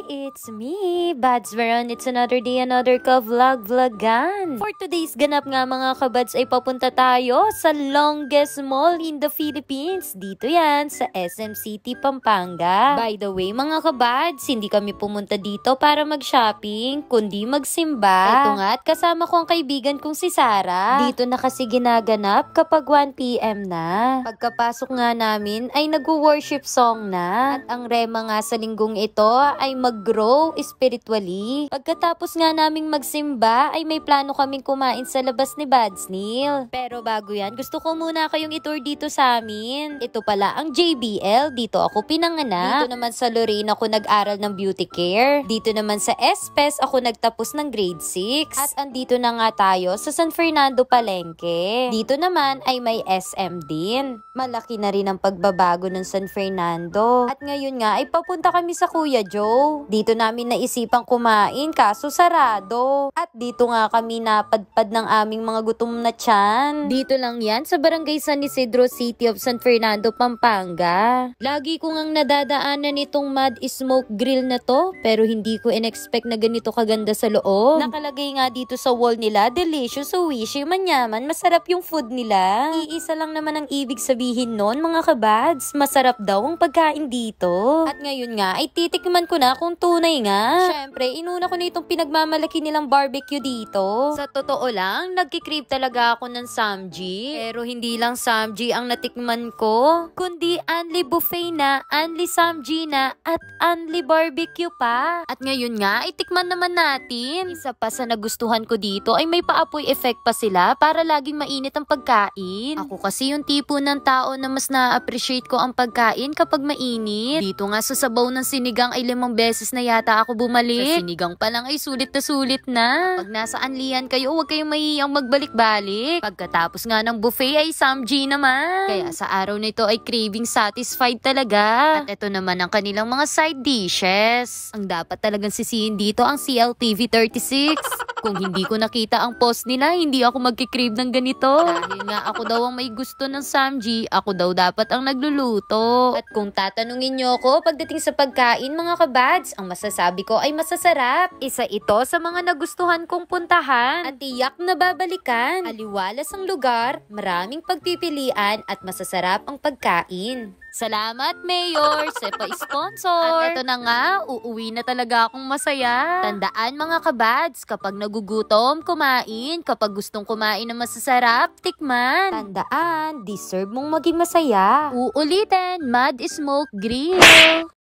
It's me, Bads Veron. It's another day, another ka-vlogan. For today's ganap nga mga kabads ay papunta tayo sa longest mall in the Philippines. Dito yan sa SM City, Pampanga. By the way mga kabads, hindi kami pumunta dito para mag-shopping, kundi magsimba. Ito nga at kasama ko ang kaibigan kong si Sarah. Dito na kasi ginaganap kapag 1 PM na. Pagkapasok nga namin ay nag-worship song na. At ang rema nga sa linggong ito ay mag-grow spiritually. Pagkatapos nga naming magsimba ay may plano kaming kumain sa labas ni Bads Neil. Pero bago yan, gusto ko muna kayong itour dito sa amin. Ito pala ang JBL. Dito ako pinanganak. Dito naman sa Lorraine ako nag-aral ng beauty care. Dito naman sa Espes ako nagtapos ng grade 6. At andito na nga tayo sa San Fernando Palengke. Dito naman ay may SM din. Malaki na rin ang pagbabago ng San Fernando. At ngayon nga ay papunta kami sa Kuya Joe. Dito namin naisipang kumain kaso sarado. At dito nga kami napadpad ng aming mga gutom na tiyan. Dito lang yan sa Barangay San Isidro, City of San Fernando, Pampanga. Lagi ko ngang nadadaanan itong Mad Smoke Grill na to pero hindi ko in-expect na ganito kaganda sa loob. Nakalagay nga dito sa wall nila, delicious, wishy, manyaman, masarap yung food nila. Iisa lang naman ang ibig sabihin nun mga kabads, masarap daw ang pagkain dito. At ngayon nga ay titikman ko na kung tunay nga. Syempre, inuna ko na itong pinagmamalaki nilang barbecue dito. Sa totoo lang, nagkikrave talaga ako ng samji. Pero hindi lang samji ang natikman ko, kundi unli buffet na, unli samji na, at unli barbecue pa. At ngayon nga, itikman naman natin. Isa pa sa nagustuhan ko dito ay may paapoy effect pa sila para laging mainit ang pagkain. Ako kasi yung tipo ng tao na mas na-appreciate ko ang pagkain kapag mainit. Dito nga sa sabaw ng sinigang ay 5 beses na yata ako bumalik. Sa sinigang pa lang ay sulit na. Pag nasa anlian kayo, huwag kayong mahihiyang magbalik-balik. Pagkatapos nga ng buffet ay samji naman. Kaya sa araw na ito ay craving satisfied talaga. At ito naman ang kanilang mga side dishes. Ang dapat talagang sisihin dito ang CLTV 36. Kung hindi ko nakita ang post nila, hindi ako magkikrave ng ganito. Dahil nga ako daw ang may gusto ng samji, ako daw dapat ang nagluluto. At kung tatanungin nyo ako pagdating sa pagkain mga kabads, ang masasabi ko ay masasarap. Isa ito sa mga nagustuhan kong puntahan. At tiyak na babalikan. Aliwalas ang lugar, maraming pagpipilian at masasarap ang pagkain. Salamat, Mayor, sa pa-sponsor. At ito na nga, uuwi na talaga akong masaya. Tandaan mga kabads, kapag nagugutom, kumain. Kapag gustong kumain na masasarap, tikman. Tandaan, deserve mong maging masaya. Uulitin, Mad Smoke Grill.